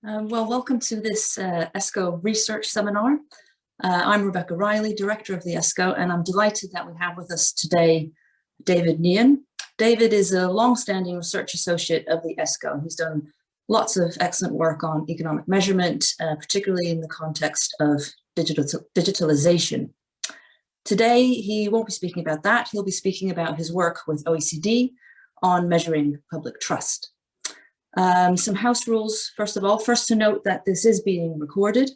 Well, welcome to this ESCoE research seminar. I'm Rebecca Riley, Director of the ESCoE, and I'm delighted that we have with us today David Nguyen. David is a long-standing research associate of the ESCoE. He's done lots of excellent work on economic measurement, particularly in the context of digitalization. Today, he won't be speaking about that. He'll be speaking about his work with OECD on measuring public trust. Some house rules, first of all. First to note that this is being recorded.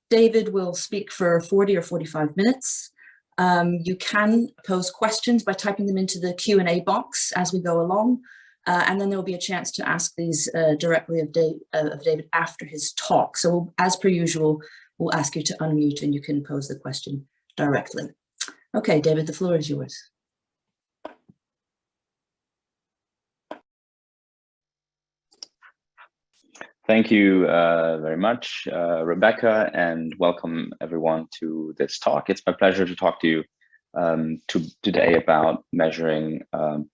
David will speak for 40 or 45 minutes. You can pose questions by typing them into the Q&A box as we go along, and then there will be a chance to ask these directly of David after his talk. So as per usual, we'll ask you to unmute and you can pose the question directly. Okay, David, the floor is yours. Thank you very much, Rebecca, and welcome everyone to this talk. It's my pleasure to talk to you today about measuring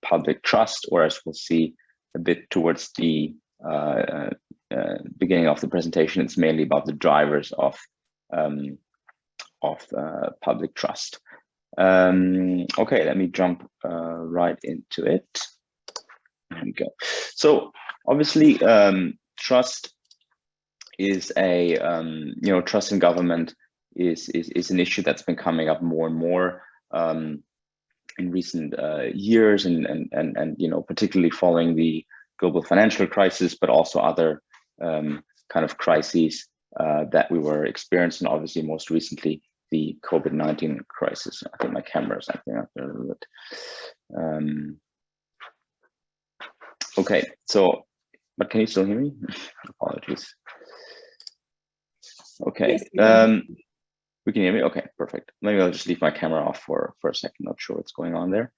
public trust, or as we'll see a bit towards the beginning of the presentation, it's mainly about the drivers of public trust. Okay, let me jump right into it. There we go. So obviously, trust is a trust in government is an issue that's been coming up more and more in recent years, and particularly following the global financial crisis, but also other kind of crises that we were experiencing. Obviously, most recently the COVID-19 crisis. I think my camera is acting up there a little bit. Okay, so. But can you still hear me? Apologies. Okay, yes, we can hear me. Okay, perfect. Maybe I'll just leave my camera off for a second. Not sure what's going on there.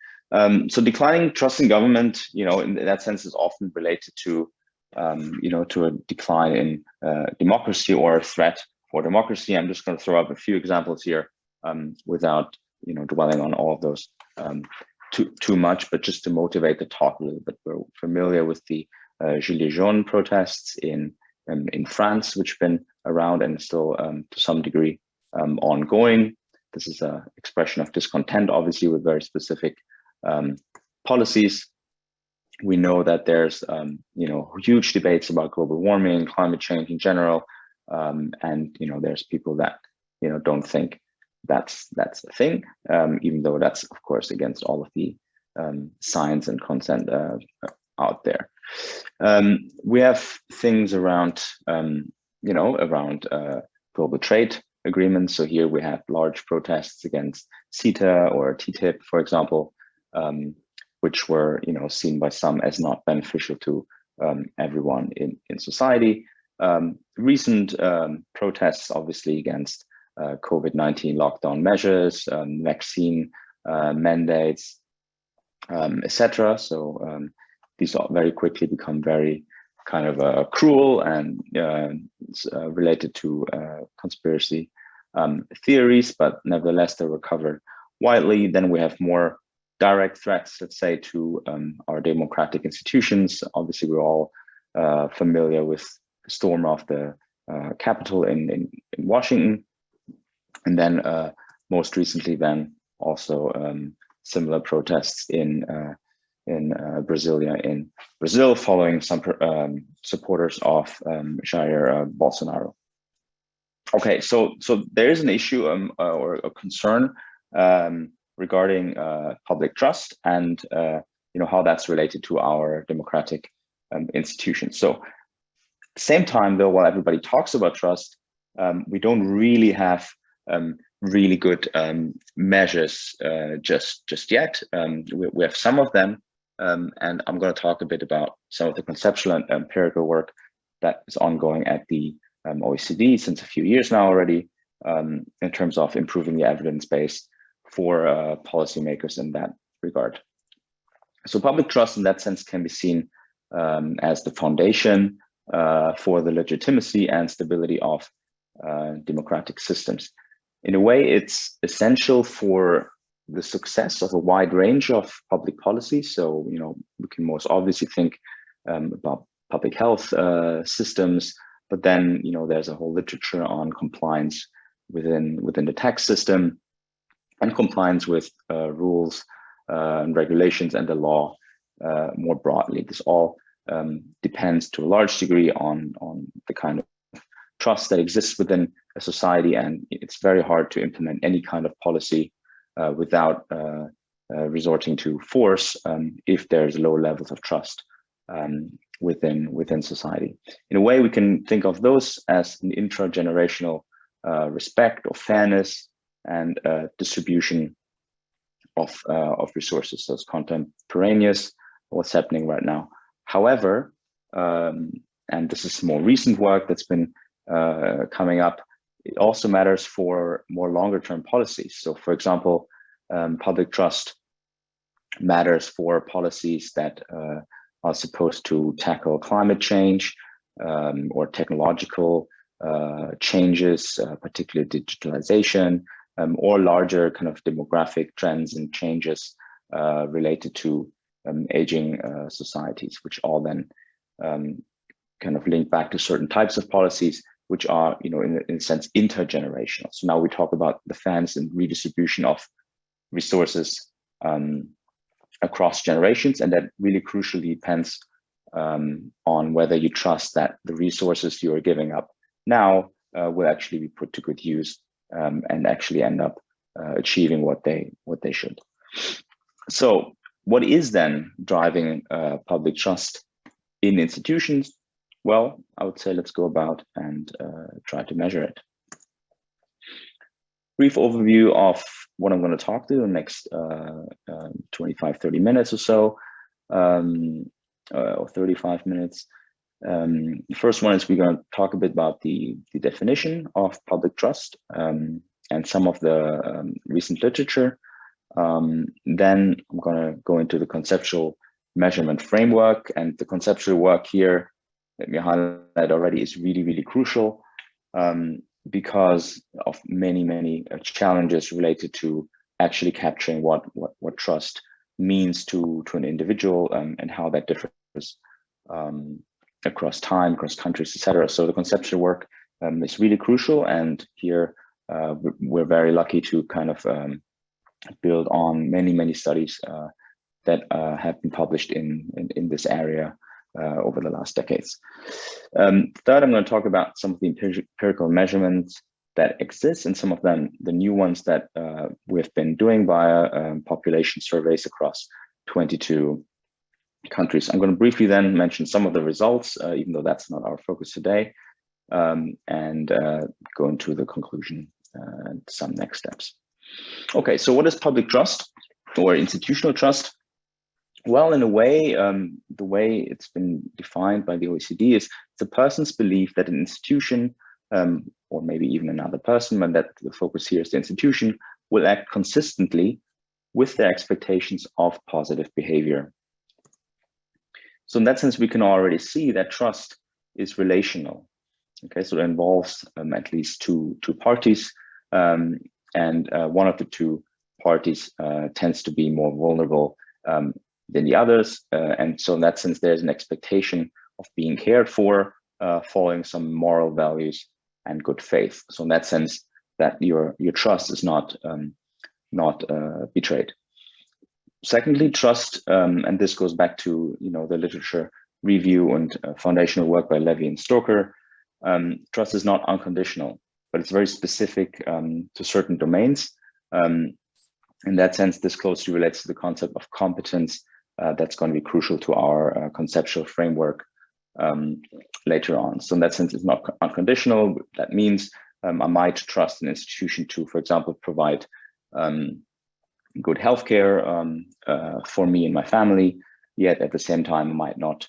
So declining trust in government, in that sense, is often related to, to a decline in democracy or a threat for democracy. I'm just going to throw up a few examples here without, dwelling on all of those too much, but just to motivate the talk a little bit. We're familiar with the Gilets jaunes protests in France, which have been around and still to some degree ongoing. This is an expression of discontent, obviously, with very specific policies. We know that there's huge debates about global warming, climate change in general, and there's people that don't think that's a thing, even though that's of course against all of the science and consent out there. We have things around, around global trade agreements. So here we have large protests against CETA or TTIP, for example, which were, seen by some as not beneficial to everyone in society. Recent protests, obviously, against COVID-19 lockdown measures, vaccine mandates, etc. So these all very quickly become very kind of cruel and related to conspiracy theories, but nevertheless they were covered widely. Then we have more direct threats, let's say, to our democratic institutions. Obviously, we're all familiar with the storm of the Capitol in Washington, and then most recently, then also similar protests in Brazil, following some supporters of Jair Bolsonaro. Okay, so there is an issue or a concern regarding public trust and how that's related to our democratic institutions. So at the same time, though, while everybody talks about trust, we don't really have really good measures just yet. We have some of them. And I'm going to talk a bit about some of the conceptual and empirical work that is ongoing at the OECD since a few years now already, in terms of improving the evidence base for policymakers in that regard. So public trust in that sense can be seen as the foundation for the legitimacy and stability of democratic systems. In a way, it's essential for the success of a wide range of public policy. So, we can most obviously think about public health systems, but then, you know, there's a whole literature on compliance within the tax system and compliance with rules and regulations and the law more broadly. This all depends to a large degree on the kind of trust that exists within a society, and it's very hard to implement any kind of policy without resorting to force if there's low levels of trust within society. In a way, we can think of those as an intragenerational respect or fairness and distribution of resources. So it's contemporaneous what's happening right now. However, and this is more recent work that's been coming up, it also matters for more longer term policies. So for example, public trust matters for policies that are supposed to tackle climate change or technological changes, particularly digitalization, or larger kind of demographic trends and changes related to aging societies, which all then kind of link back to certain types of policies, which are, you know, in a sense, intergenerational. So now we talk about the fairness and redistribution of resources across generations, and that really crucially depends on whether you trust that the resources you are giving up now will actually be put to good use and actually end up achieving what they should. So what is then driving public trust in institutions? Well, I would say let's go about and try to measure it. Brief overview of what I'm going to talk to in the next 25-30 minutes or so, or 35 minutes. The first one is we're going to talk a bit about the definition of public trust and some of the recent literature. Then I'm going to go into the conceptual measurement framework, and the conceptual work here, let me highlight already, is really, really crucial because of many challenges related to actually capturing what trust means to an individual and how that differs across time, across countries, etc. So the conceptual work is really crucial, and here we're very lucky to kind of build on many studies that have been published in this area over the last decades. Third, I'm going to talk about some of the empirical measurements that exist, and some of them, the new ones that we've been doing via population surveys across 22 countries. I'm going to briefly then mention some of the results, even though that's not our focus today, and go into the conclusion and some next steps. Okay, so what is public trust or institutional trust? Well, in a way, the way it's been defined by the OECD is it's a person's belief that an institution, or maybe even another person, but that the focus here is the institution, will act consistently with their expectations of positive behavior. So in that sense, we can already see that trust is relational. Okay, so it involves at least two parties, and one of the two parties tends to be more vulnerable than the others, and so in that sense, there's an expectation of being cared for, following some moral values and good faith. So in that sense, that your trust is not betrayed. Secondly, trust, and this goes back to the literature review and foundational work by Levy and Stoker. Trust is not unconditional, but it's very specific to certain domains. In that sense, this closely relates to the concept of competence that's going to be crucial to our conceptual framework later on. So in that sense, it's not unconditional. That means I might trust an institution to, for example, provide good healthcare for me and my family, yet at the same time, I might not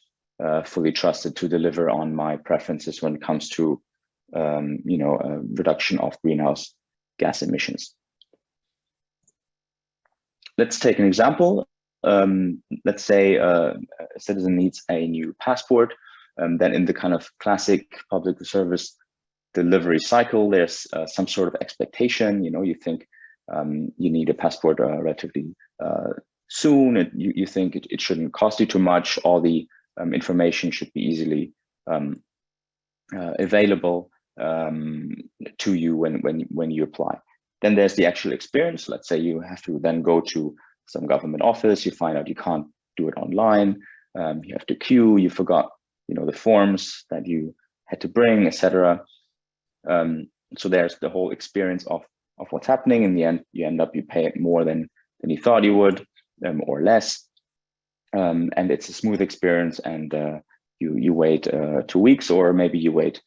fully trust it to deliver on my preferences when it comes to reduction of greenhouse gas emissions. Let's take an example. Let's say a citizen needs a new passport. Then in the kind of classic public service delivery cycle, there's some sort of expectation. You think you need a passport relatively soon. You think it shouldn't cost you too much. All the information should be easily available to you when you apply. Then there's the actual experience. Let's say you have to then go to some government office. You find out you can't do it online. You have to queue. You forgot, the forms that you had to bring, etc. So there's the whole experience of what's happening. In the end, you pay it more than you thought you would, or less. And it's a smooth experience, and you wait 2 weeks, or maybe you wait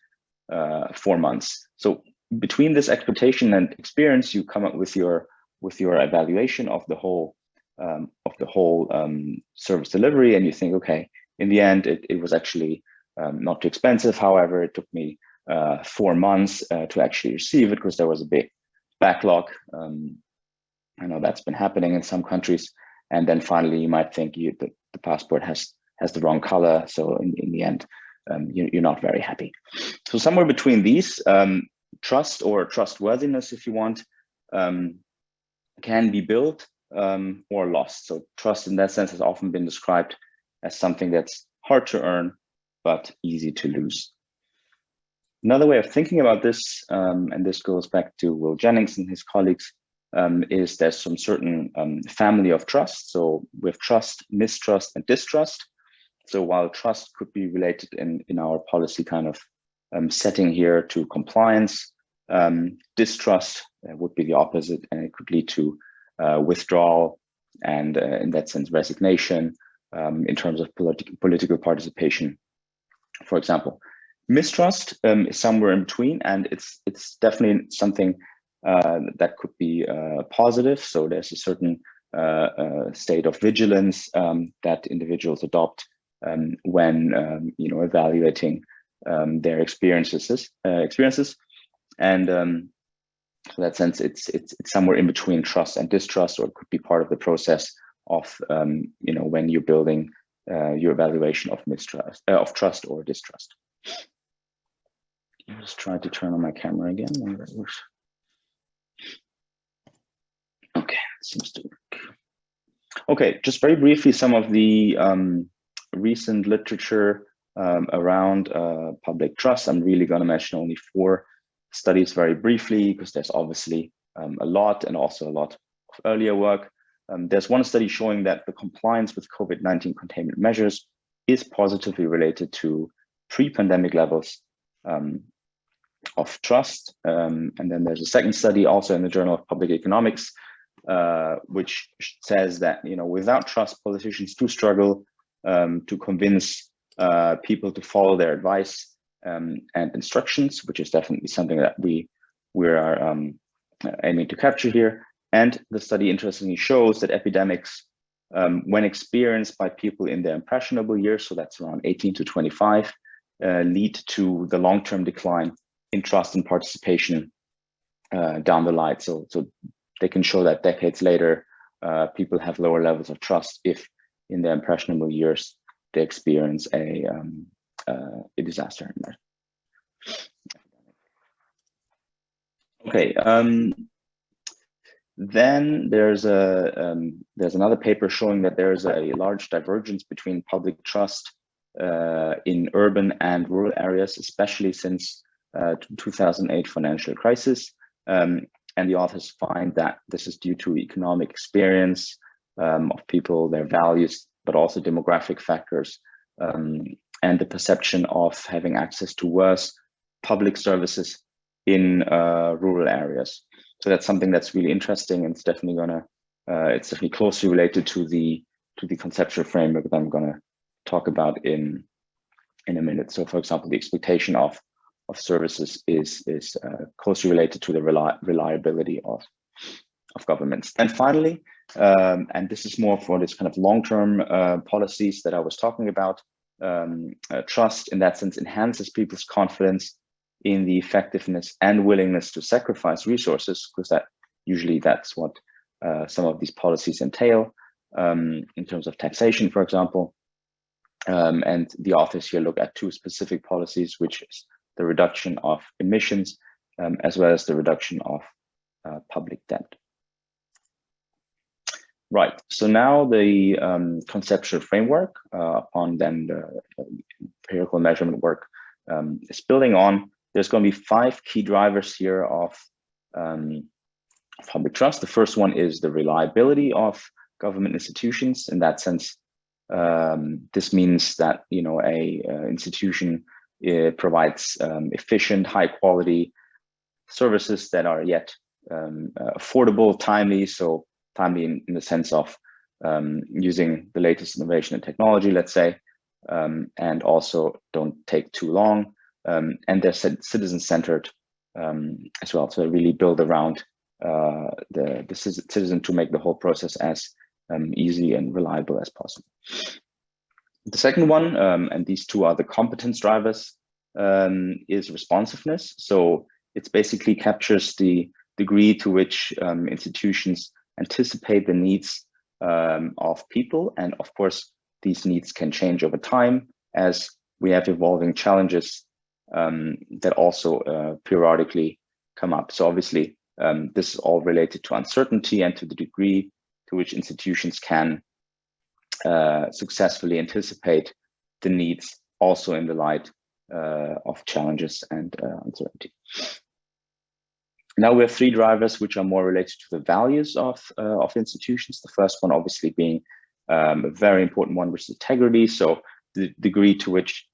4 months. So between this expectation and experience, you come up with your evaluation of the whole service delivery, and you think, okay, in the end, it was actually not too expensive. However, it took me 4 months to actually receive it because there was a big backlog. I know that's been happening in some countries. And then finally, you might think the passport has the wrong color. So in the end, you're not very happy. So somewhere between these, trust or trustworthiness, if you want, can be built or lost. So trust in that sense has often been described as something that's hard to earn, but easy to lose. Another way of thinking about this, and this goes back to Will Jennings and his colleagues, is there's some certain family of trust. So with trust, mistrust, and distrust. So while trust could be related in our policy kind of setting here to compliance, distrust would be the opposite, and it could lead to withdrawal and in that sense resignation in terms of political participation, for example. Mistrust is somewhere in between, and it's definitely something that could be positive. So there's a certain state of vigilance that individuals adopt when evaluating their experiences, and in that sense, it's somewhere in between trust and distrust, or it could be part of the process of when you're building your evaluation of mistrust, of trust or distrust. I'll just try to turn on my camera again. Okay, seems to work. Okay, just very briefly, some of the recent literature around public trust. I'm really going to mention only 4 studies very briefly, because there's obviously a lot, and also a lot of earlier work. There's one study showing that the compliance with COVID-19 containment measures is positively related to pre-pandemic levels of trust. And then there's a second study also in the Journal of Public Economics, which says that without trust, politicians do struggle to convince people to follow their advice and instructions, which is definitely something that we are aiming to capture here. And the study interestingly shows that epidemics, when experienced by people in their impressionable years, so that's around 18 to 25, lead to the long-term decline in trust and participation down the line. So they can show that decades later, people have lower levels of trust if in their impressionable years they experience a disaster. Okay. Then there's another paper showing that there's a large divergence between public trust in urban and rural areas, especially since 2008 financial crisis. And the authors find that this is due to economic experience of people, their values, but also demographic factors, and the perception of having access to worse public services in rural areas. So that's something that's really interesting, and it's definitely closely related to the conceptual framework that I'm gonna talk about in a minute. So, for example, the expectation of services is closely related to the reliability of governments. And finally, and this is more for this kind of long-term policies that I was talking about, trust in that sense enhances people's confidence in the effectiveness and willingness to sacrifice resources, because that's what some of these policies entail in terms of taxation, for example. And the authors here look at 2 specific policies, which is the reduction of emissions, as well as the reduction of public debt. Right, so now the conceptual framework upon then the empirical measurement work is building on. There's going to be 5 key drivers here of public trust. The first one is the reliability of government institutions. In that sense, this means that a institution provides efficient, high quality services that are yet affordable, timely. So timely in the sense of using the latest innovation and technology, let's say, and also don't take too long, and they're citizen-centered as well. So they really build around the citizen to make the whole process as easy and reliable as possible. The second one, and these two are the competence drivers, is responsiveness. So it basically captures the degree to which institutions anticipate the needs of people. And of course, these needs can change over time as we have evolving challenges that also periodically come up. So obviously, this is all related to uncertainty and to the degree to which institutions can successfully anticipate the needs also in the light of challenges and uncertainty. Now we have 3 drivers which are more related to the values of institutions. The first one obviously being a very important one, which is integrity. So the degree to which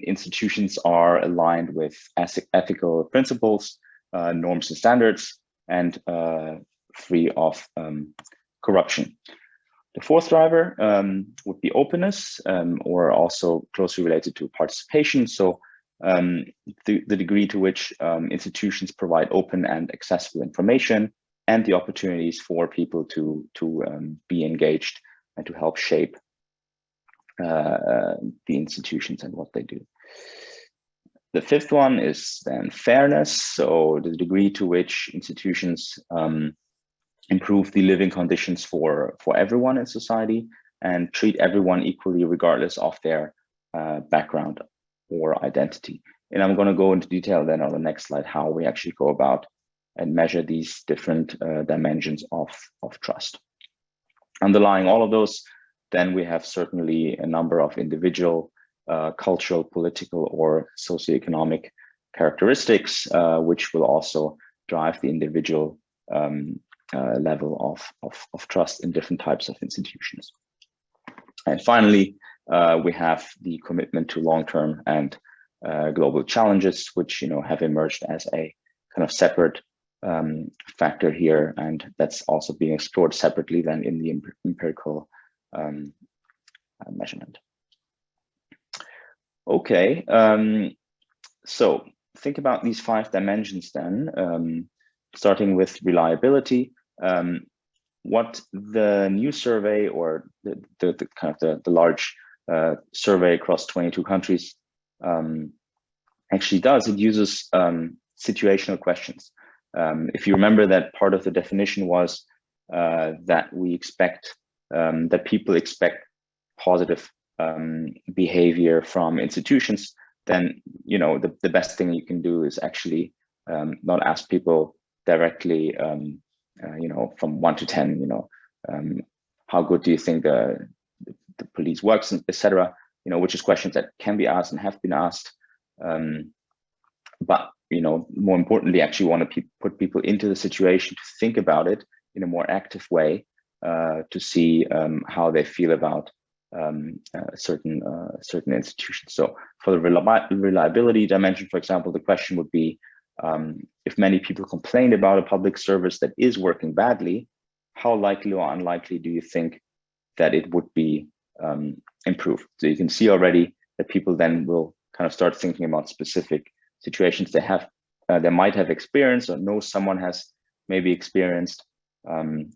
institutions are aligned with ethical principles, norms and standards, and free of corruption. The fourth driver would be openness, or also closely related to participation. So the degree to which institutions provide open and accessible information and the opportunities for people to be engaged and to help shape the institutions and what they do. The fifth one is then fairness. So the degree to which institutions improve the living conditions for everyone in society and treat everyone equally regardless of their background or identity. And I'm going to go into detail then on the next slide how we actually go about and measure these different dimensions of trust. Underlying all of those, then we have certainly a number of individual, cultural, political, or socioeconomic characteristics, which will also drive the individual level of trust in different types of institutions. And finally, we have the commitment to long-term and global challenges, which have emerged as a kind of separate factor here, and that's also being explored separately than in the empirical measurement. Okay, so think about these 5 dimensions then, starting with reliability. What the new survey, or the kind of the large survey across 22 countries actually does, it uses situational questions. If you remember that part of the definition was that we expect that people expect positive behavior from institutions, then the best thing you can do is actually not ask people directly from 1 to 10, how good do you think the police works, etc. Which is questions that can be asked and have been asked, but more importantly, actually want to put people into the situation to think about it in a more active way, to see how they feel about certain institutions. So for the reliability dimension, for example, the question would be, if many people complain about a public service that is working badly, how likely or unlikely do you think that it would be improved? So you can see already that people then will kind of start thinking about specific situations they might have experienced or know someone has maybe experienced in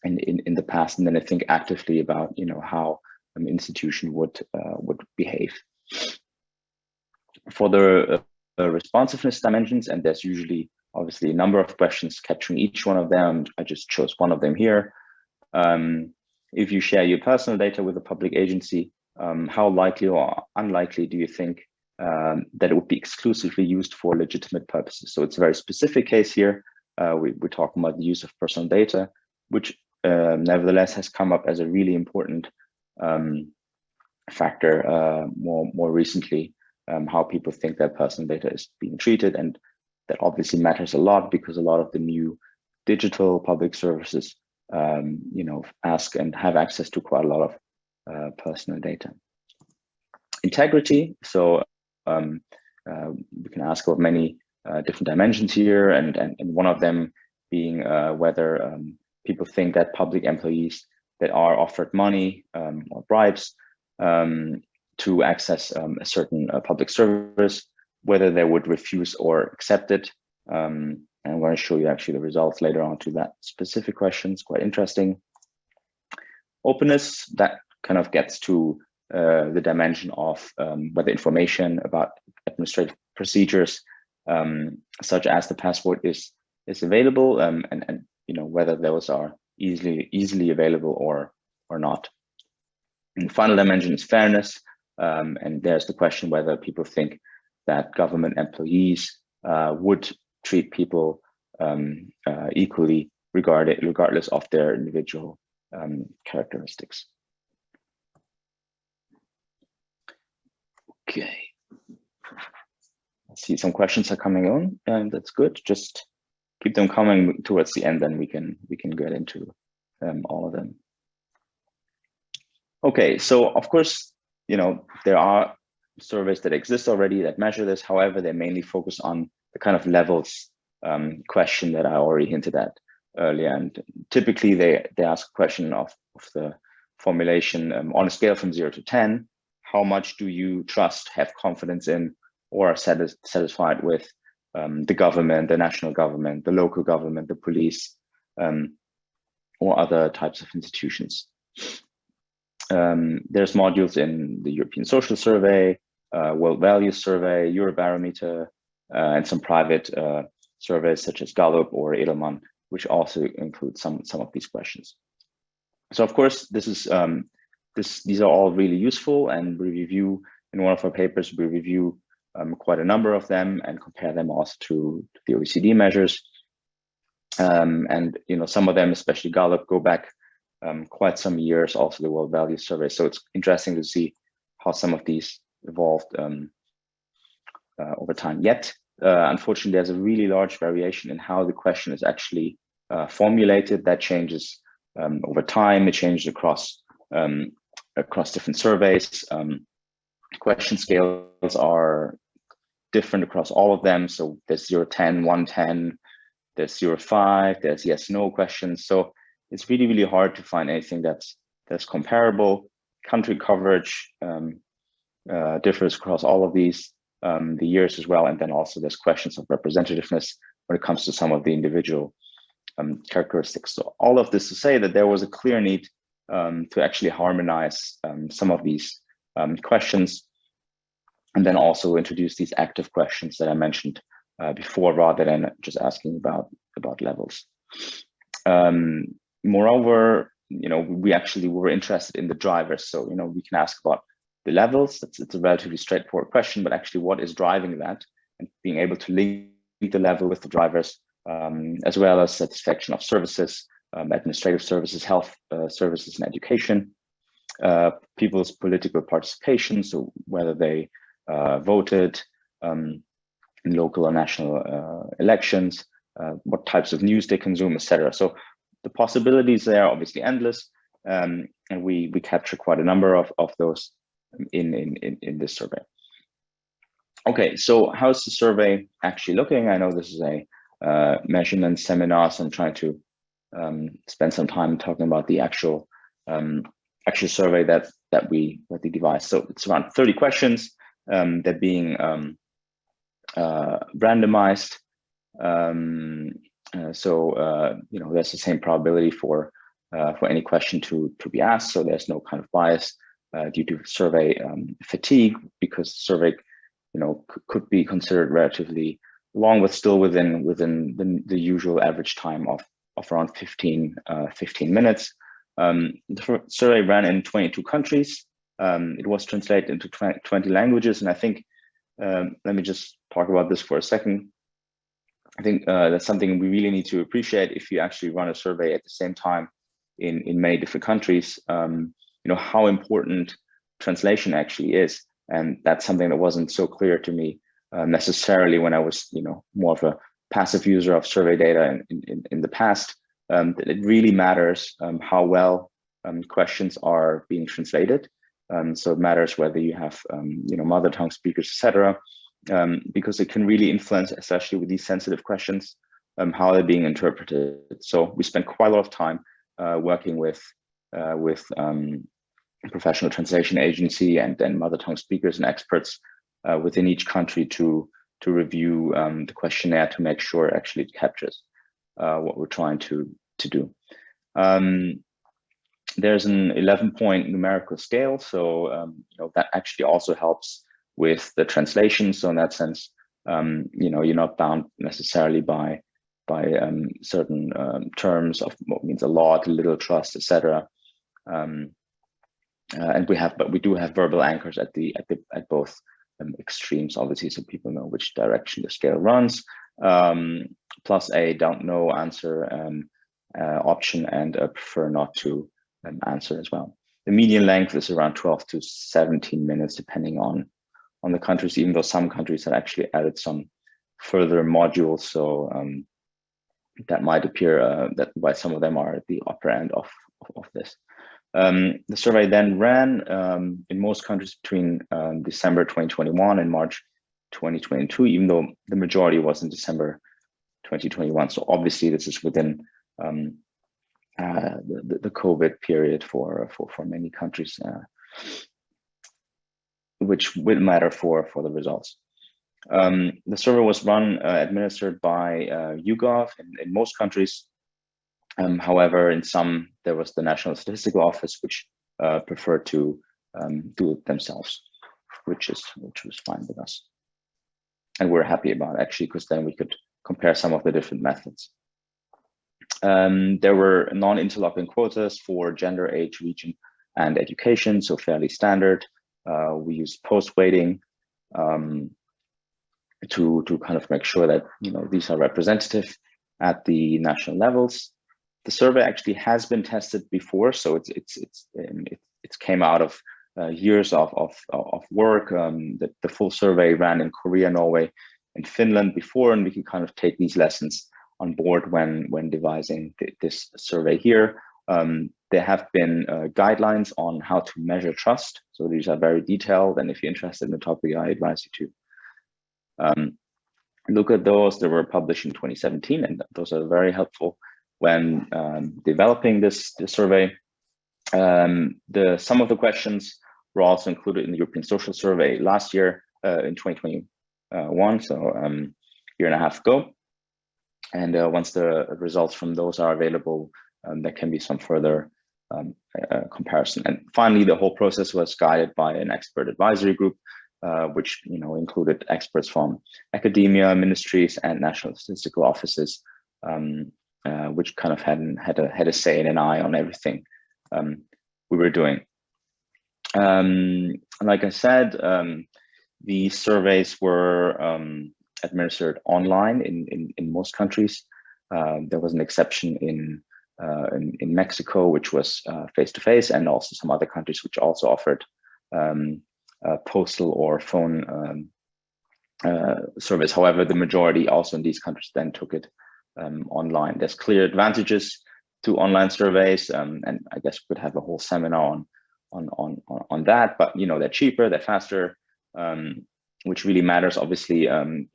the past, and then I think actively about how an institution would behave. For the responsiveness dimensions, and there's usually obviously a number of questions capturing each one of them. I just chose one of them here. If you share your personal data with a public agency, how likely or unlikely do you think that it would be exclusively used for legitimate purposes? So it's a very specific case here. We're talking about the use of personal data, which nevertheless has come up as a really important factor more recently how people think their personal data is being treated. And that obviously matters a lot because a lot of the new digital public services, ask and have access to quite a lot of personal data. Integrity. So we can ask about many different dimensions here, and one of them being whether people think that public employees that are offered money or bribes to access a certain public service, whether they would refuse or accept it. And I'm going to show you actually the results later on to that specific question. It's quite interesting. Openness, that kind of gets to the dimension of whether information about administrative procedures, such as the passport, is available, and whether those are easily available or not. And the final dimension is fairness, and there's the question whether people think that government employees would treat people equally regardless of their individual characteristics. Okay, I see some questions are coming on, and that's good. Just keep them coming towards the end, then we can get into all of them. Okay, so of course, there are surveys that exist already that measure this. However, they mainly focus on the kind of levels question that I already hinted at earlier. And typically they ask a question of the formulation on a scale from 0 to 10, how much do you trust, have confidence in, or are satisfied with the government, the national government, the local government, the police, or other types of institutions. There's modules in the European Social Survey, World Values Survey, Eurobarometer, and some private surveys such as Gallup or Edelman, which also include some of these questions. So of course, these are all really useful, and we review in one of our papers, we review quite a number of them and compare them also to the OECD measures. And some of them, especially Gallup, go back quite some years, also the World Values Survey. So it's interesting to see how some of these evolved over time. Yet, unfortunately, there's a really large variation in how the question is actually formulated. That changes over time. It changes across different surveys. Question scales are different across all of them. So there's 0, 10, 1, 10, there's 0, 5, there's yes, no questions. So it's really, really hard to find anything that's comparable. Country coverage differs across all of these, the years as well. And then also there's questions of representativeness when it comes to some of the individual characteristics. So all of this to say that there was a clear need to actually harmonize some of these questions, and then also introduce these active questions that I mentioned before, rather than just asking about levels. Moreover, we actually were interested in the drivers. So, we can ask about the levels. It's a relatively straightforward question, but actually what is driving that, and being able to link the level with the drivers, as well as satisfaction of services, administrative services, health services, and education, people's political participation, so whether they voted in local or national elections, what types of news they consume, etc. So the possibilities there are obviously endless, and we capture quite a number of those in this survey. Okay, so how's the survey actually looking? I know this is a measurement seminar, so I'm trying to spend some time talking about the actual survey that we devised. So it's around 30 questions. They're being randomized. There's the same probability for any question to be asked. So there's no kind of bias due to survey fatigue, because the survey, could be considered relatively long, but still within the usual average time of around 15 minutes. The survey ran in 22 countries. It was translated into 20 languages, and I think let me just talk about this for a second. I think that's something we really need to appreciate if you actually run a survey at the same time in many different countries. How important translation actually is. And that's something that wasn't so clear to me necessarily when I was, more of a passive user of survey data in the past. That it really matters how well questions are being translated. So it matters whether you have, mother tongue speakers, etc., because it can really influence, especially with these sensitive questions, how they're being interpreted. So we spent quite a lot of time working with professional translation agency and then mother tongue speakers and experts within each country to review the questionnaire to make sure actually it captures what we're trying to do. There's an 11-point numerical scale, so that actually also helps with the translation. So in that sense, you're not bound necessarily by certain terms of what means a lot, little, trust, etc. And we do have verbal anchors at both extremes, obviously, so people know which direction the scale runs. Plus a don't know answer option and a prefer not to answer as well. The median length is around 12 to 17 minutes, depending on the countries, even though some countries have actually added some further modules. So that might appear that why some of them are at the upper end of this. The survey then ran in most countries between December 2021 and March 2022, even though the majority was in December 2021. So obviously this is within the COVID period for many countries, which will matter for the results. The survey was administered by YouGov in most countries. However, in some, there was the National Statistical Office, which preferred to do it themselves, which was fine with us. And we're happy about it, actually, because then we could compare some of the different methods. There were non-interlocking quotas for gender, age, region, and education, so fairly standard. We used post-weighting to kind of make sure that these are representative at the national levels. The survey actually has been tested before, so it's came out of years of work. The full survey ran in Korea, Norway, and Finland before, and we can kind of take these lessons on board when devising this survey here. There have been guidelines on how to measure trust, so these are very detailed, and if you're interested in the topic, I advise you to look at those. They were published in 2017, and those are very helpful when developing this survey. Some of the questions were also included in the European Social Survey last year in 2021, so a year and a half ago. And once the results from those are available, there can be some further comparison. And finally, the whole process was guided by an expert advisory group, which included experts from academia, ministries, and national statistical offices, which kind of had a say and an eye on everything we were doing. Like I said, the surveys were administered online in most countries. There was an exception in Mexico, which was face-to-face, and also some other countries which also offered postal or phone surveys. However, the majority also in these countries then took it online. There's clear advantages to online surveys, and I guess we could have a whole seminar on that. But they're cheaper, they're faster, which really matters, obviously, in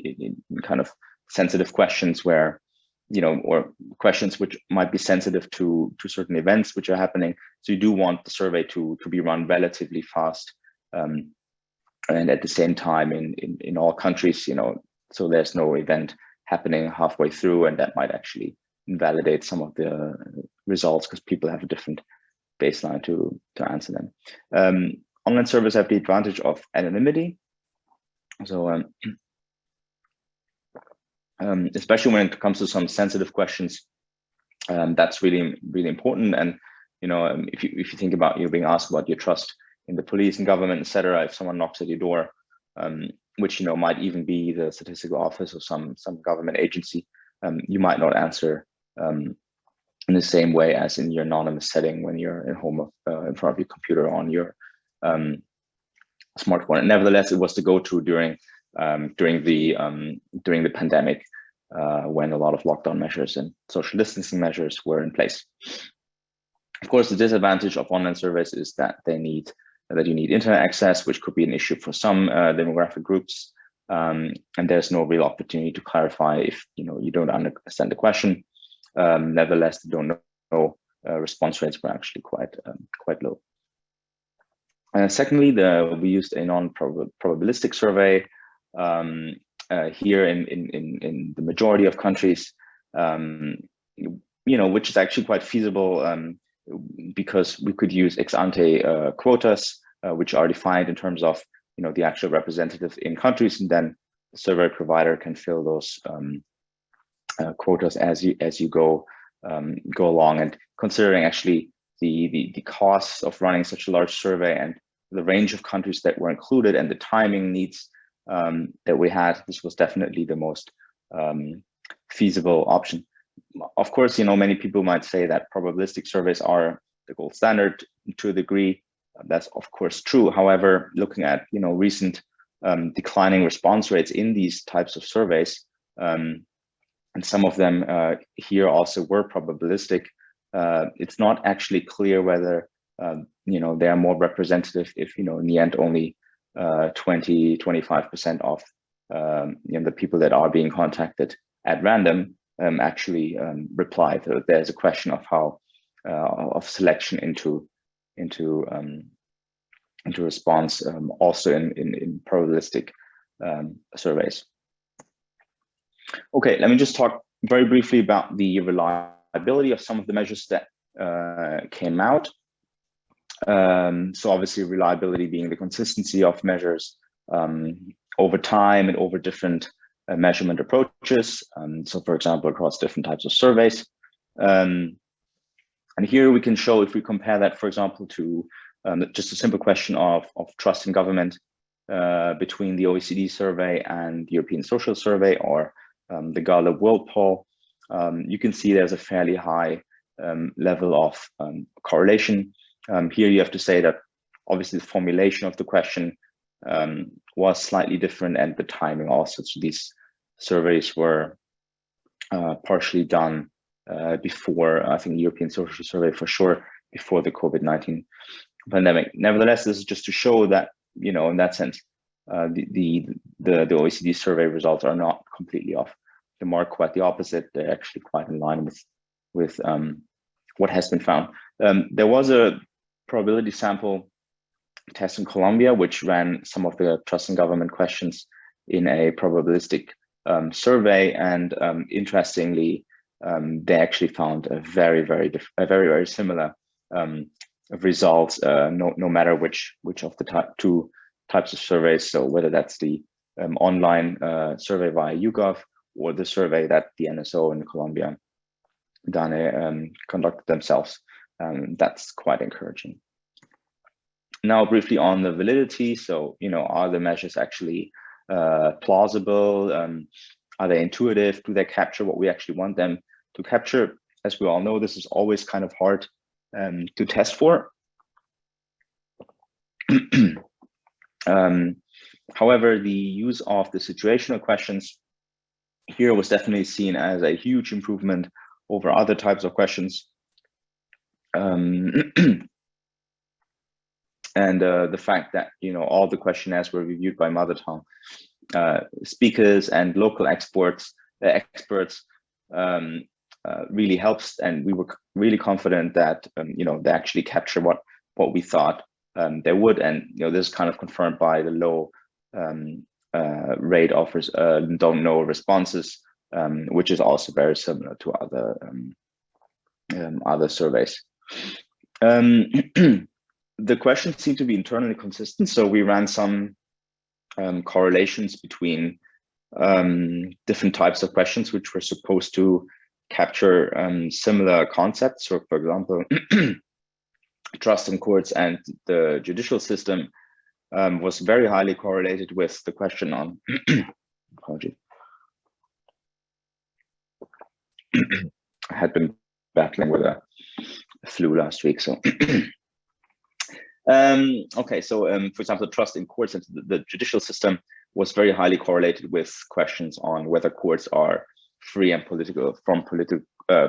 kind of sensitive questions where or questions which might be sensitive to certain events which are happening. So you do want the survey to be run relatively fast, and at the same time in all countries, so there's no event happening halfway through, and that might actually invalidate some of the results because people have a different baseline to answer them. Online surveys have the advantage of anonymity. So especially when it comes to some sensitive questions, that's really, really important. And if you think about being asked about your trust in the police and government, etc., if someone knocks at your door, which might even be the statistical office or some government agency, you might not answer in the same way as in your anonymous setting when you're at home in front of your computer on your smartphone. And nevertheless, it was the go-to during the pandemic, when a lot of lockdown measures and social distancing measures were in place. Of course, the disadvantage of online surveys is that you need internet access, which could be an issue for some demographic groups, and there's no real opportunity to clarify if you don't understand the question. Nevertheless, they don't know response rates were actually quite low. Secondly, we used a non-probabilistic survey here in the majority of countries, which is actually quite feasible because we could use ex ante quotas, which are defined in terms of the actual representative in countries, and then the survey provider can fill those quotas as you go along. And considering actually the costs of running such a large survey and the range of countries that were included and the timing needs that we had, this was definitely the most feasible option. Of course, many people might say that probabilistic surveys are the gold standard to a degree. That's of course true. However, looking at recent declining response rates in these types of surveys, and some of them here also were probabilistic, it's not actually clear whether they are more representative if in the end only 20-25% of the people that are being contacted at random actually reply. So there's a question of how of selection into response also in probabilistic surveys. Okay, let me just talk very briefly about the reliability of some of the measures that came out. So obviously reliability being the consistency of measures over time and over different measurement approaches. So for example, across different types of surveys. And here we can show, if we compare that, for example, to just a simple question of trust in government between the OECD survey and the European Social Survey, or the Gallup World Poll, you can see there's a fairly high level of correlation. Here you have to say that obviously the formulation of the question was slightly different, and the timing also. So these surveys were partially done before, I think, the European Social Survey for sure, before the COVID-19 pandemic. Nevertheless, this is just to show that, in that sense, the OECD survey results are not completely off the mark, quite the opposite. They're actually quite in line with what has been found. There was a probability sample test in Colombia, which ran some of the trust in government questions in a probabilistic survey, and interestingly, they actually found a very similar results, no matter which of the two types of surveys. So whether that's the online survey via YouGov or the survey that the NSO in Colombia conducted themselves, that's quite encouraging. Now, briefly on the validity. So, are the measures actually plausible? Are they intuitive? Do they capture what we actually want them to capture? As we all know, this is always kind of hard to test for. However, the use of the situational questions here was definitely seen as a huge improvement over other types of questions. And the fact that all the questionnaires were reviewed by mother tongue speakers and local experts really helps, and we were really confident that they actually capture what we thought they would. And this is kind of confirmed by the low rate of don't know responses, which is also very similar to other surveys. The questions seem to be internally consistent, so we ran some correlations between different types of questions which were supposed to capture similar concepts. So, for example, trust in courts and the judicial system was very highly correlated with the question on apology. I had been battling with a flu last week, so Okay, so for example, trust in courts and the judicial system was very highly correlated with questions on whether courts are free and from political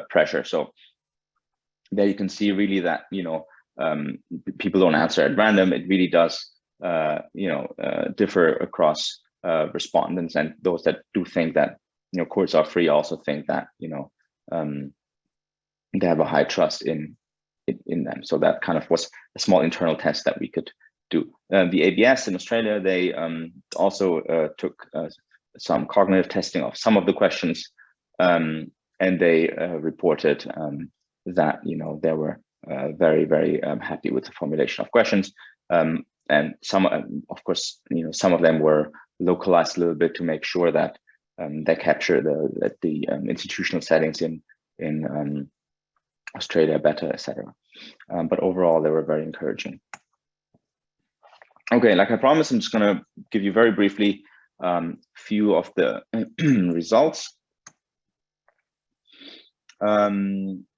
pressure. So there you can see really that, you know, people don't answer at random. It really does, you know, differ across respondents, and those that do think that, you know, courts are free also think that, you know, they have a high trust in them. So that kind of was a small internal test that we could do. The ABS in Australia, they also took some cognitive testing of some of the questions, and they reported that, you know, they were very, very happy with the formulation of questions. And some, of course, you know, some of them were localized a little bit to make sure that they capture the institutional settings in Australia better, etc. But overall, they were very encouraging. Okay, like I promised, I'm just going to give you very briefly few of the results.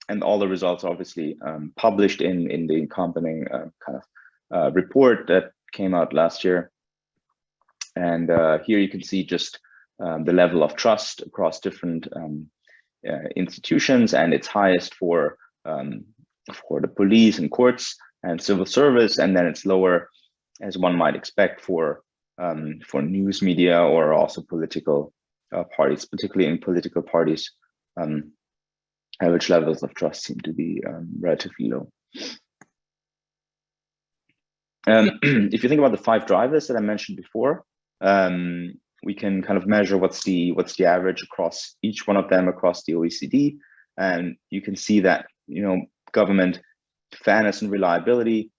And all the results are obviously published in the accompanying kind of report that came out last year. And here you can see just the level of trust across different institutions, and it's highest for the police and courts and civil service, and then it's lower, as one might expect, for news media or also political parties, particularly in political parties. Average levels of trust seem to be relatively low. If you think about the 5 drivers that I mentioned before, we can kind of measure what's the average across each one of them across the OECD, and you can see that, you know, government fairness and reliability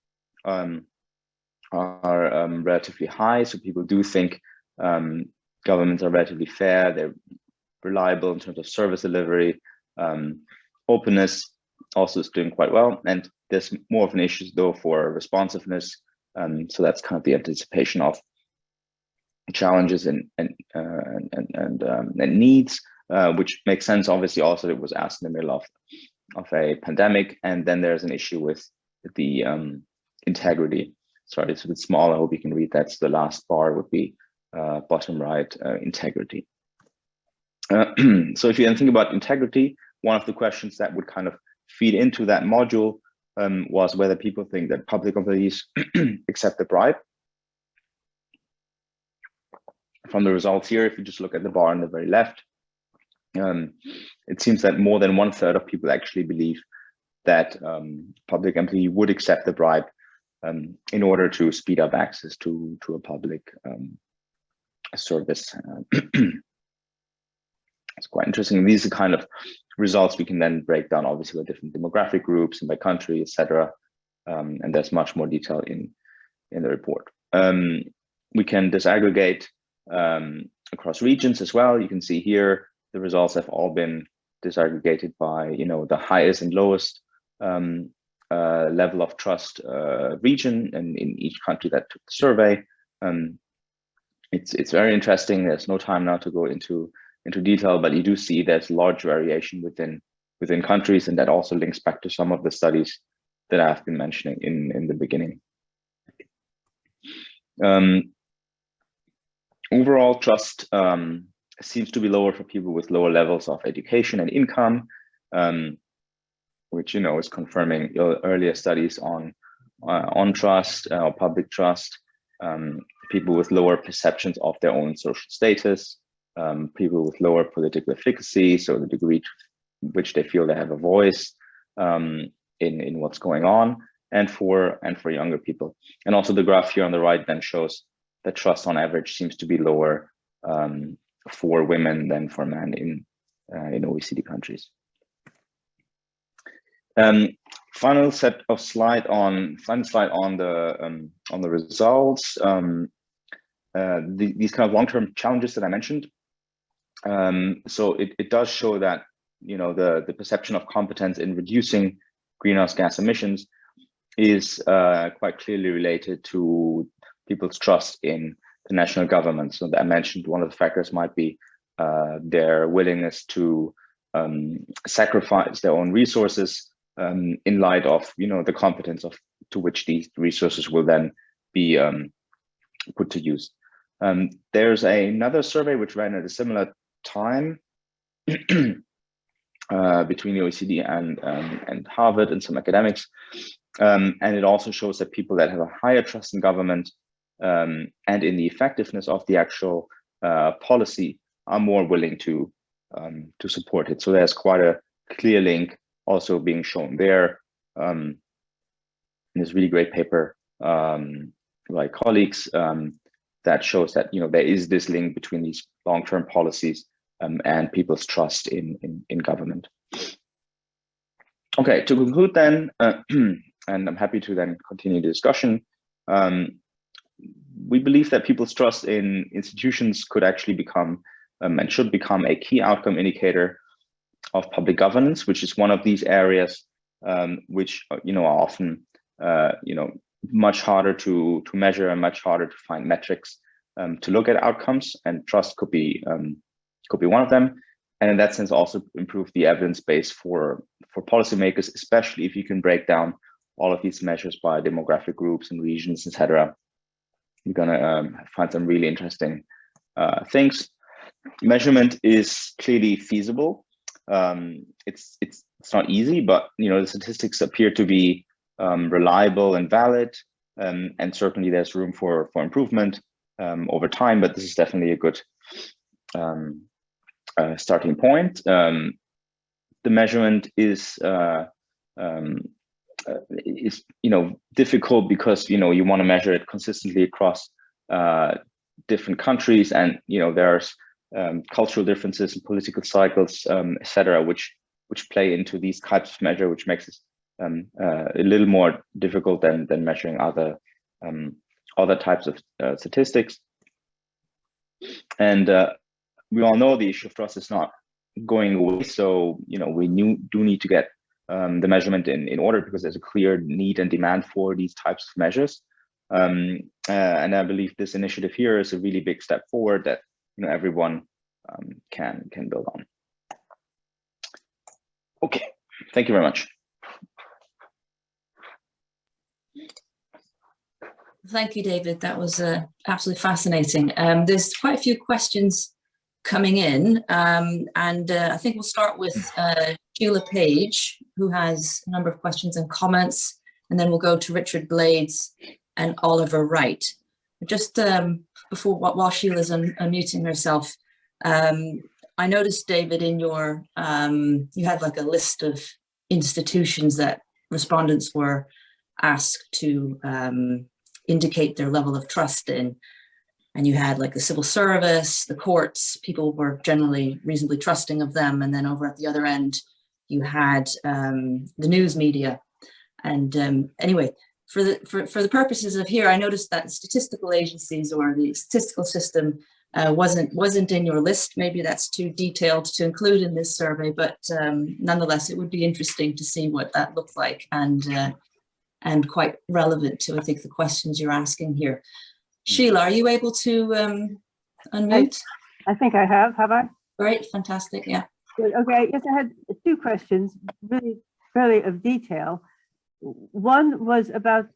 are relatively high. So people do think governments are relatively fair, they're reliable in terms of service delivery. Openness also is doing quite well, and there's more of an issue though for responsiveness. So that's kind of the anticipation of challenges and needs, which makes sense. Obviously, also it was asked in the middle of a pandemic, and then there's an issue with the integrity. Sorry, it's a bit small. I hope you can read that. So the last bar would be bottom right, integrity. So if you then think about integrity, one of the questions that would kind of feed into that module was whether people think that public employees accept the bribe. From the results here, if you just look at the bar on the very left, it seems that more than 1/3 of people actually believe that public employee would accept the bribe in order to speed up access to a public service. It's quite interesting. These are kind of results we can then break down, obviously, by different demographic groups and by country, etc. And there's much more detail in the report. We can disaggregate across regions as well. You can see here the results have all been disaggregated by, you know, the highest and lowest level of trust region, and in each country that took the survey. It's very interesting. There's no time now to go into detail, but you do see there's large variation within countries, and that also links back to some of the studies that I've been mentioning in the beginning. Overall trust seems to be lower for people with lower levels of education and income, which, you know, is confirming earlier studies on trust or public trust. People with lower perceptions of their own social status, people with lower political efficacy, so the degree to which they feel they have a voice in what's going on, and for younger people. And also the graph here on the right then shows that trust on average seems to be lower for women than for men in OECD countries. Final slide on the results. These kind of long-term challenges that I mentioned. So it does show that, you know, the perception of competence in reducing greenhouse gas emissions is quite clearly related to people's trust in the national government. So that I mentioned one of the factors might be their willingness to sacrifice their own resources in light of, you know, the competence to which these resources will then be put to use. There's another survey which ran at a similar time between the OECD and Harvard and some academics. And it also shows that people that have a higher trust in government and in the effectiveness of the actual policy are more willing to support it. So there's quite a clear link also being shown there. In this really great paper by colleagues that shows that there is this link between these long-term policies and people's trust in government. Okay, to conclude then, and I'm happy to then continue the discussion. We believe that people's trust in institutions could actually become and should become a key outcome indicator of public governance, which is one of these areas which are often much harder to measure and much harder to find metrics to look at outcomes, and trust could be one of them. And in that sense, also improve the evidence base for policymakers, especially if you can break down all of these measures by demographic groups and regions, etc. You're gonna find some really interesting things. Measurement is clearly feasible. It's not easy, but the statistics appear to be reliable and valid, and certainly there's room for improvement over time. But this is definitely a good starting point. The measurement is difficult because you want to measure it consistently across different countries, and there's cultural differences and political cycles, etc., which play into these types of measure, which makes it a little more difficult than measuring other types of statistics. And we all know the issue of trust is not going away, so we do need to get the measurement in order, because there's a clear need and demand for these types of measures. And I believe this initiative here is a really big step forward that everyone can build on. Okay, thank you very much. Thank you, David. That was absolutely fascinating. There's quite a few questions coming in, and I think we'll start with Sheila Page, who has a number of questions and comments, and then we'll go to Richard Blades and Oliver Wright. Just while Sheila's unmuting herself, I noticed, David, in your you had like a list of institutions that respondents were asked to indicate their level of trust in, and you had like the civil service, the courts. People were generally reasonably trusting of them, and then over at the other end you had the news media. And anyway, for the purposes of here, I noticed that statistical agencies or the statistical system wasn't in your list. Maybe that's too detailed to include in this survey, but nonetheless, it would be interesting to see what that looked like, and quite relevant to, I think, the questions you're asking here. Sheila, are you able to unmute? I think I have I? Great, fantastic, yeah. Good. Okay, yes, I had two questions, really fairly of detail. One was about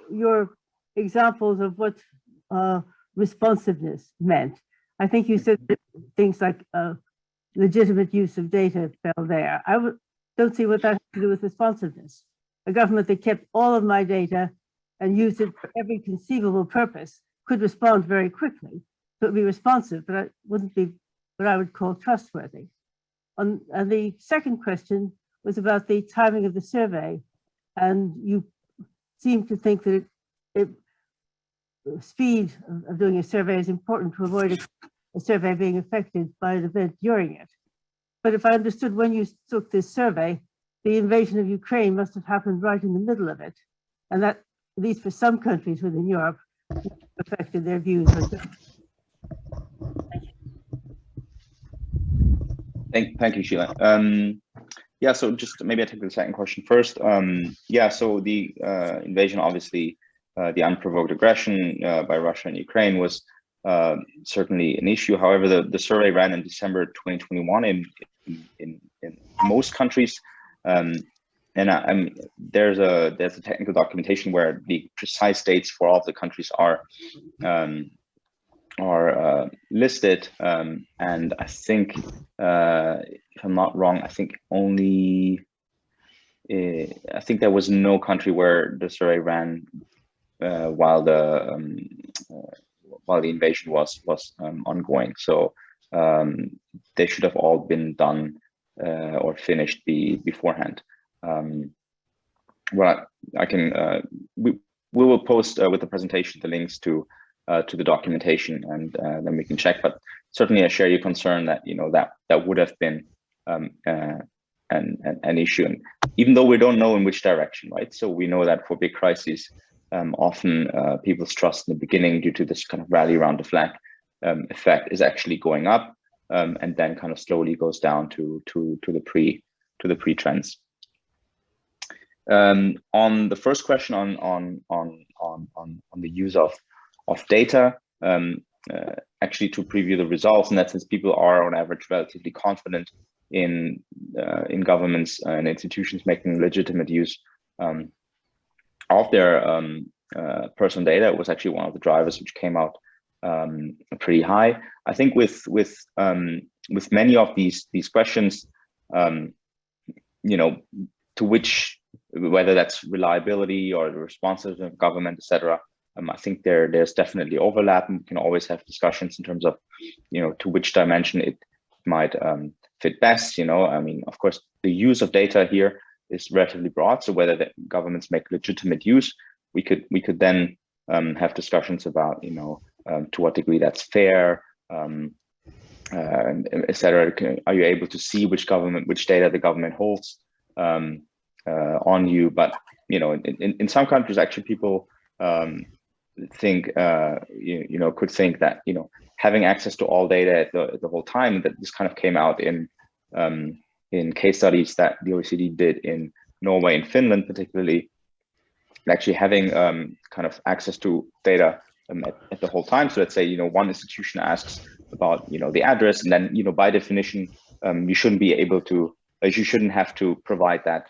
your examples of what responsiveness meant. I think you said that things like legitimate use of data fell there. I don't see what that has to do with responsiveness. A government that kept all of my data and used it for every conceivable purpose could respond very quickly. So it would be responsive, but it wouldn't be what I would call trustworthy. And the second question was about the timing of the survey. And you seem to think that speed of doing a survey is important to avoid a survey being affected by an event during it. But if I understood when you took this survey, the invasion of Ukraine must have happened right in the middle of it. And that, at least for some countries within Europe, affected their views. Thank you, Sheila. Yeah, so just maybe I take the second question first. Yeah, so the invasion, obviously, the unprovoked aggression by Russia and Ukraine was certainly an issue. However, the survey ran in December 2021 in most countries. there's a technical documentation where the precise dates for all of the countries are listed, and I think, if I'm not wrong, I think there was no country where the survey ran while the invasion was ongoing. So they should have all been done or finished beforehand. Well, I can we will post with the presentation the links to the documentation, and then we can check. But certainly, I share your concern that that would have been an issue, and even though we don't know in which direction, right? So we know that for big crises, often people's trust in the beginning, due to this kind of rally around the flag effect, is actually going up, and then kind of slowly goes down to the pre-trends. On the first question on the use of data, actually to preview the results, in that sense, people are on average relatively confident in governments and institutions making legitimate use of their personal data. It was actually one of the drivers which came out pretty high. I think with many of these questions, to which, whether that's reliability or the responsiveness of government, etc. I think there's definitely overlap, and we can always have discussions in terms of, to which dimension it might fit best. I mean, of course, the use of data here is relatively broad. So whether the governments make legitimate use, we could then have discussions about, to what degree that's fair, etc. Are you able to see which data the government holds on you? But in some countries, actually, people think could think that having access to all data the whole time, that this kind of came out in case studies that the OECD did in Norway and Finland, particularly, actually having kind of access to data at the whole time. So let's say one institution asks about the address, and then by definition you shouldn't have to provide that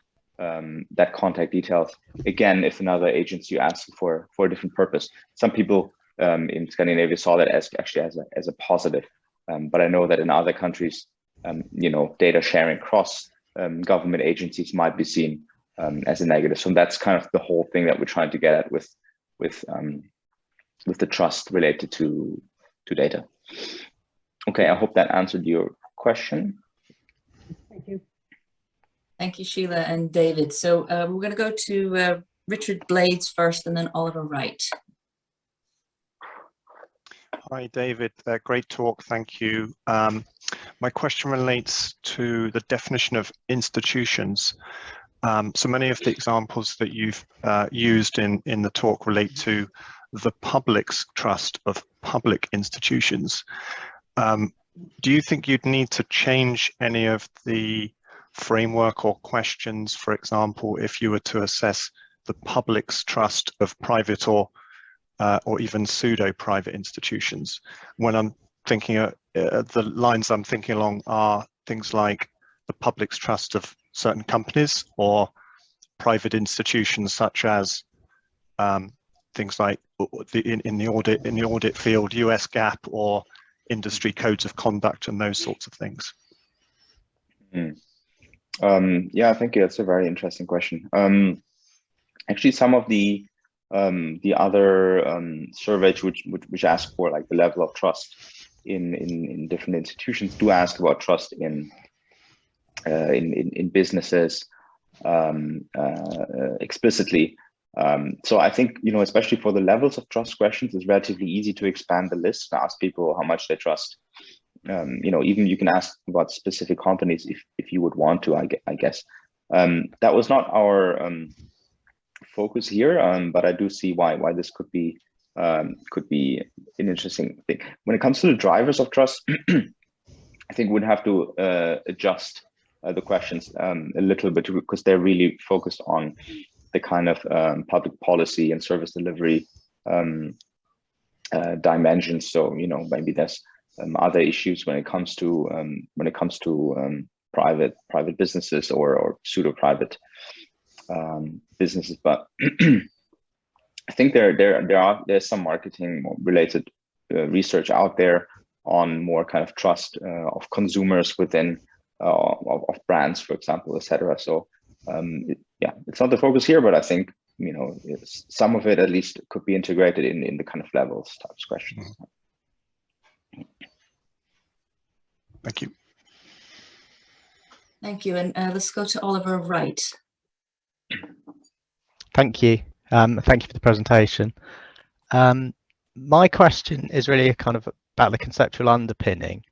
contact details again if another agency asks for a different purpose. Some people in Scandinavia saw that as a positive, but I know that in other countries, data sharing across government agencies might be seen as a negative. So that's kind of the whole thing that we're trying to get at with the trust related to data. Okay, I hope that answered your question. Thank you. Thank you, Sheila and David. So we're going to go to Richard Blades first, and then Oliver Wright. Hi, David. Great talk. Thank you. My question relates to the definition of institutions. So many of the examples that you've used in the talk relate to the public's trust of public institutions. Do you think you'd need to change any of the framework or questions, for example, if you were to assess the public's trust of private or even pseudo-private institutions? When I'm thinking, the lines I'm thinking along are things like the public's trust of certain companies or private institutions, such as things like in the audit field, US GAAP or industry codes of conduct and those sorts of things. Yeah, thank you. That's a very interesting question. Actually, some of the other surveys which ask for like the level of trust in different institutions do ask about trust in businesses explicitly. So I think, especially for the levels of trust questions, it's relatively easy to expand the list and ask people how much they trust. Even you can ask about specific companies if you would want to, I guess. That was not our focus here, but I do see why this could be an interesting thing. When it comes to the drivers of trust, I think we'd have to adjust the questions a little bit, because they're really focused on the kind of public policy and service delivery dimensions. So maybe there's other issues when it comes to private businesses or pseudo private businesses, but I think there's some marketing related research out there on more kind of trust of consumers within of brands, for example, etc. So yeah, it's not the focus here, but I think some of it at least could be integrated in the kind of levels types questions. Thank you. Thank you. And let's go to Oliver Wright. Thank you. Thank you for the presentation. My question is really kind of about the conceptual underpinning.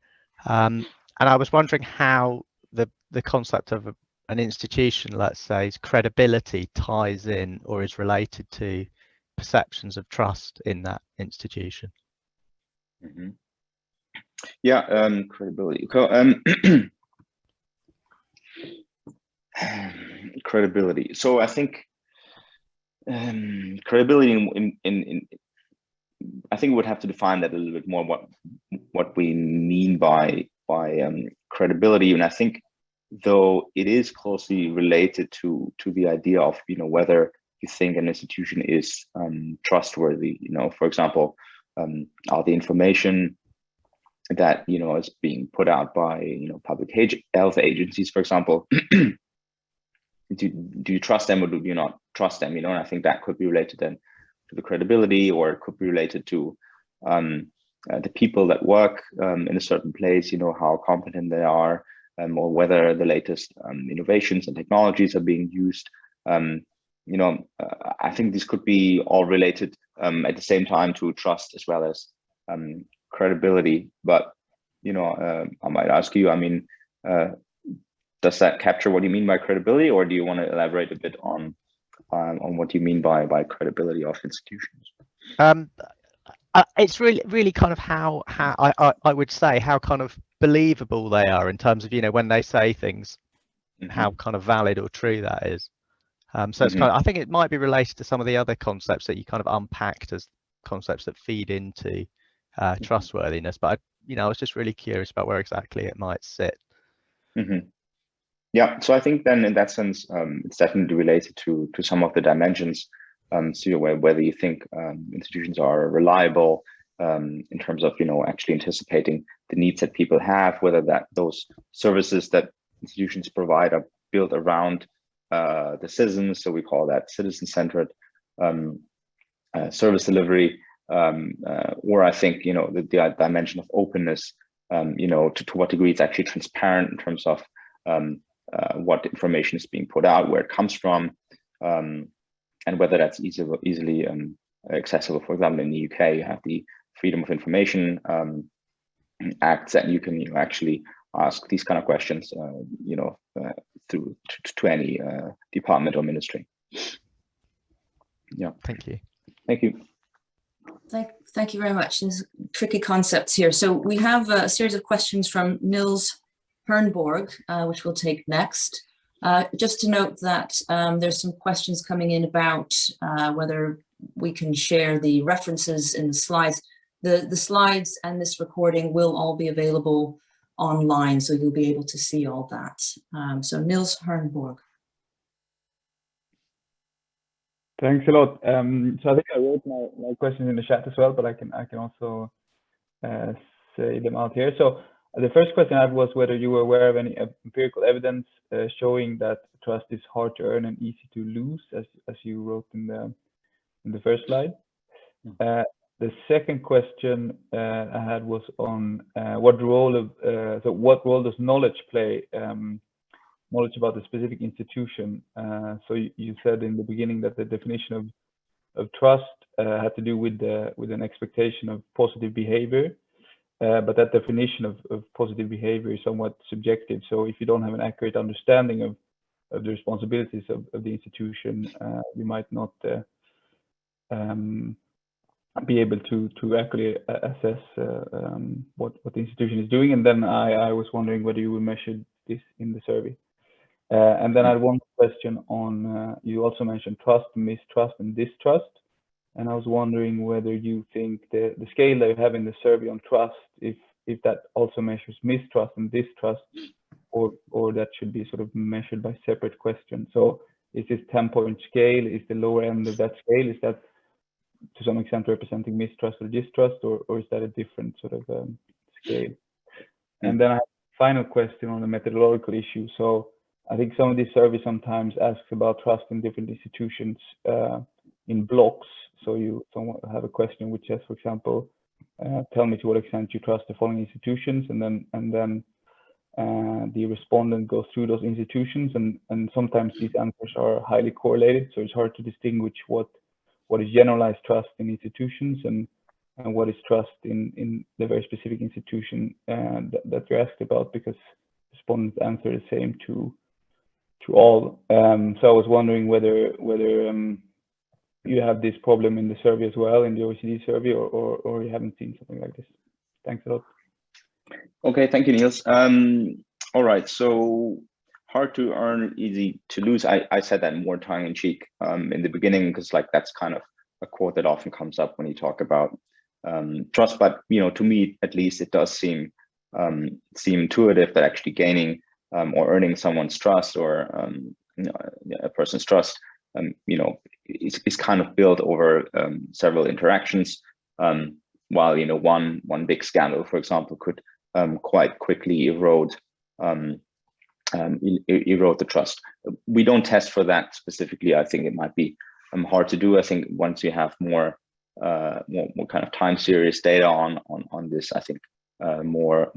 And I was wondering how the concept of an institution, let's say, credibility ties in or is related to perceptions of trust in that institution. Mm-hmm. Yeah, credibility. Credibility. So I think credibility I think we would have to define that a little bit more, what we mean by credibility. And I think, though, it is closely related to the idea of whether you think an institution is trustworthy. For example, are the information that is being put out by public health agencies, for example, do you trust them or do you not trust them? And I think that could be related then to the credibility, or it could be related to the people that work in a certain place, how competent they are, or whether the latest innovations and technologies are being used. I think this could be all related at the same time to trust as well as credibility. But I might ask you, does that capture what you mean by credibility, or do you want to elaborate a bit on what you mean by credibility of institutions? It's really kind of how I would say how kind of believable they are in terms of when they say things, Mm-hmm. how kind of valid or true that is. So it's kind of, I think it might be related to some of the other concepts that you kind of unpacked as concepts that feed into trustworthiness. But I was just really curious about where exactly it might sit. Mm-hmm. Yeah, so I think then in that sense, it's definitely related to some of the dimensions. So whether you think institutions are reliable in terms of actually anticipating the needs that people have, whether those services that institutions provide are built around the citizens. So we call that citizen-centered service delivery, or I think the dimension of openness. To what degree it's actually transparent in terms of what information is being put out, where it comes from, and whether that's easily accessible. For example, in the UK, you have the Freedom of Information Acts that you can actually ask these kind of questions, through to any department or ministry. Yeah. Thank you. Thank you. Thank you very much. There's tricky concepts here. So we have a series of questions from Nils Hernborg, which we'll take next. Just to note that there's some questions coming in about whether we can share the references in the slides. The slides and this recording will all be available online, so you'll be able to see all that. So Nils Hernborg. Thanks a lot. So I think I wrote my questions in the chat as well, but I can also say them out here. So the first question I had was whether you were aware of any empirical evidence showing that trust is hard to earn and easy to lose, as you wrote in the first slide. The second question I had was on what role does knowledge play? Knowledge about the specific institution. So you said in the beginning that the definition of trust had to do with an expectation of positive behavior, but that definition of positive behavior is somewhat subjective. So if you don't have an accurate understanding of the responsibilities of the institution, you might not be able to accurately assess what the institution is doing. And then I was wondering whether you will measure this in the survey. And then I had one question on, you also mentioned trust, mistrust, and distrust. And I was wondering whether you think the scale that you have in the survey on trust, if that also measures mistrust and distrust, or that should be sort of measured by separate questions. So is this 10-point scale, is the lower end of that scale, is that to some extent representing mistrust or distrust, or is that a different sort of scale? And then I have a final question on the methodological issue. So I think some of these surveys sometimes asks about trust in different institutions in blocks. So you have a question which says, for example, tell me to what extent you trust the following institutions, and then the respondent goes through those institutions, and sometimes these answers are highly correlated, so it's hard to distinguish what is generalized trust in institutions and what is trust in the very specific institution that you're asked about, because respondents answer the same to all. So I was wondering whether you have this problem in the survey as well, in the OECD survey, or you haven't seen something like this. Thanks a lot. Okay, thank you, Niels. All right, so hard to earn, easy to lose. I said that more tongue in cheek in the beginning, because like that's kind of a quote that often comes up when you talk about trust. But to me, at least, it does seem intuitive that actually gaining or earning someone's trust, or a person's trust, is kind of built over several interactions. While one big scandal, for example, could quite quickly erode the trust. We don't test for that specifically. I think it might be hard to do. I think once you have more kind of time series data on this, I think more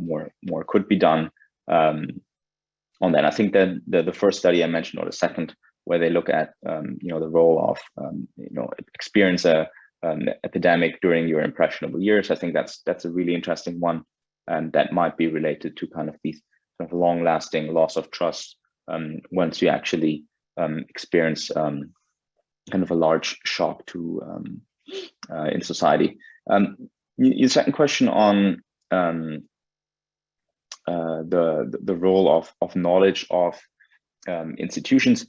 could be done on that. I think that the first study I mentioned, or the second, where they look at the role of experience epidemic during your impressionable years. I think that's a really interesting one, and that might be related to kind of these kind of long-lasting loss of trust once you actually experience kind of a large shock to in society. Your second question on the role of knowledge of institutions.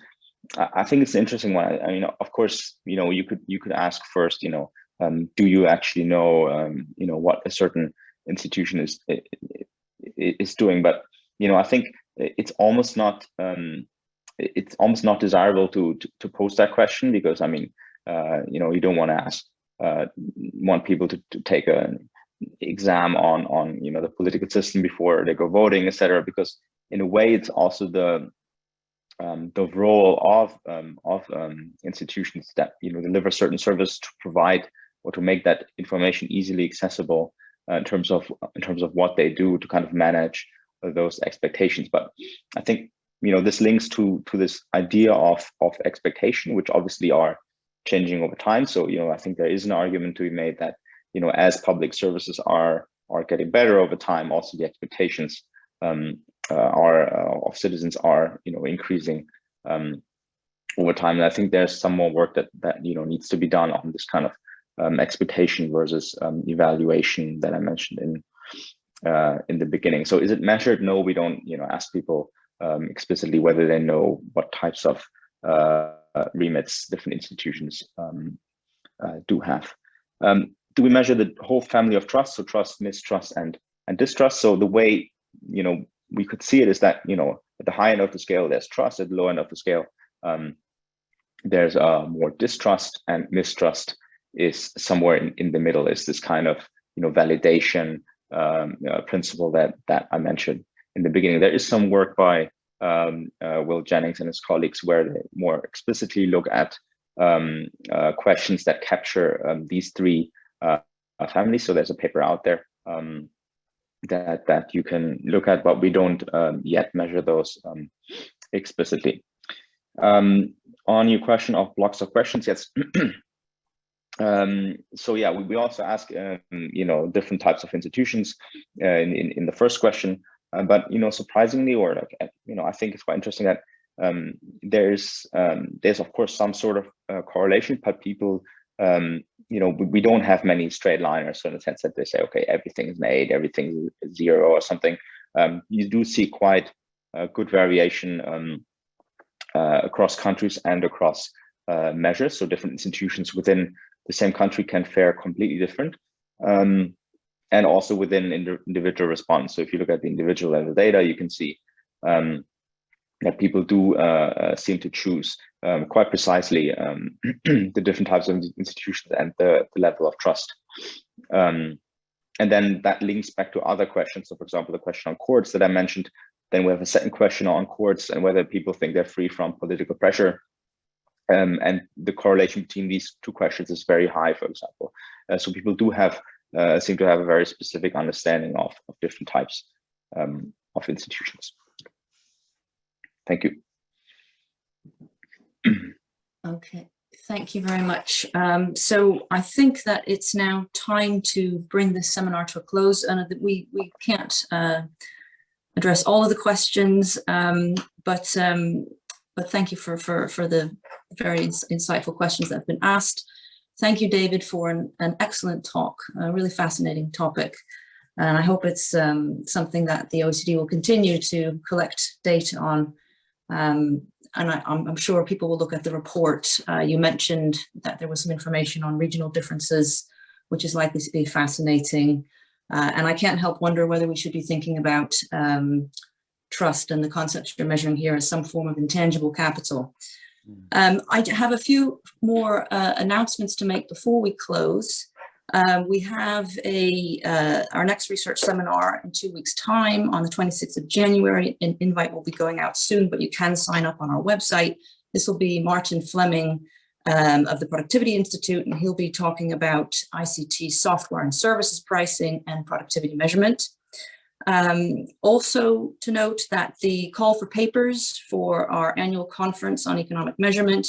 I think it's an interesting one. I mean, of course, you could ask first, do you actually know, what a certain institution is doing? But I think it's almost not desirable to pose that question, because I mean, you don't want to want people to take an exam on the political system before they go voting, etc. Because in a way, it's also the role of institutions that deliver certain service to provide or to make that information easily accessible in terms of what they do to kind of manage those expectations. But I think this links to this idea of expectation, which obviously are changing over time. So I think there is an argument to be made that as public services are getting better over time, also the expectations of citizens are increasing over time. And I think there's some more work that needs to be done on this kind of expectation versus evaluation that I mentioned in the beginning. So is it measured? No, we don't ask people explicitly whether they know what types of remits different institutions do have. Do we measure the whole family of trust? So trust, mistrust, and distrust. So the way we could see it is that at the high end of the scale there's trust, at the low end of the scale there's more distrust, and mistrust is somewhere in the middle. Is this kind of validation principle that I mentioned in the beginning. There is some work by Will Jennings and his colleagues where they more explicitly look at questions that capture these three families. So there's a paper out there that you can look at, but we don't yet measure those explicitly. On your question of blocks of questions, yes. So yeah, we also ask different types of institutions in the first question, but surprisingly, or I think it's quite interesting that there's of course some sort of correlation, but people we don't have many straight liners, so in the sense that they say, okay, everything is an 8, everything is 0 or something. You do see quite good variation across countries and across measures. So different institutions within the same country can fare completely different, and also within individual response. So if you look at the individual level data, you can see that people do seem to choose quite precisely the different types of institutions and the level of trust. And then that links back to other questions. So for example, the question on courts that I mentioned, then we have a second question on courts and whether people think they're free from political pressure. And the correlation between these two questions is very high, for example. So people do have, seem to have a very specific understanding of different types of institutions. Thank you. Okay, thank you very much. So I think that it's now time to bring this seminar to a close, and that we can't address all of the questions, but thank you for the very insightful questions that have been asked. Thank you, David, for an excellent talk, a really fascinating topic. And I hope it's something that the OECD will continue to collect data on. And I'm sure people will look at the report. You mentioned that there was some information on regional differences, which is likely to be fascinating. And I can't help wonder whether we should be thinking about trust and the concepts you're measuring here as some form of intangible capital. I have a few more announcements to make before we close. We have our next research seminar in 2 weeks' time on the 26th of January. An invite will be going out soon, but you can sign up on our website. This will be Martin Fleming of the Productivity Institute, and he'll be talking about ICT software and services pricing and productivity measurement. Also to note that the call for papers for our annual conference on economic measurement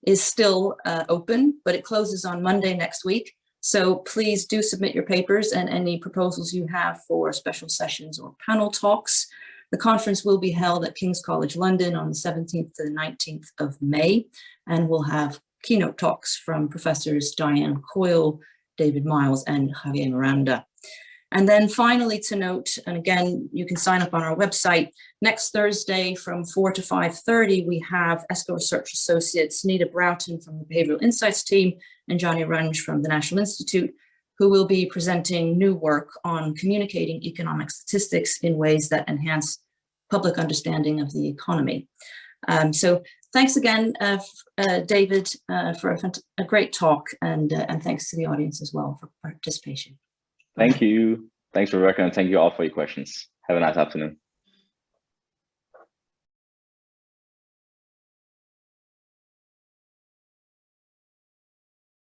is still open, but it closes on Monday next week. So please do submit your papers and any proposals you have for special sessions or panel talks. The conference will be held at King's College London on the 17th to the 19th of May, and we'll have keynote talks from Professors Diane Coyle, David Miles, and Javier Miranda. And then finally to note, and again, you can sign up on our website, next Thursday from 4 to 5:30, we have ESCoE Research Associates, Nita Broughton from the Behavioral Insights team and Johnny Runge from the National Institute, who will be presenting new work on communicating economic statistics in ways that enhance public understanding of the economy. So thanks again, David, for a great talk, and thanks to the audience as well for participation. Thank you. Thanks, Rebecca, and thank you all for your questions. Have a nice afternoon.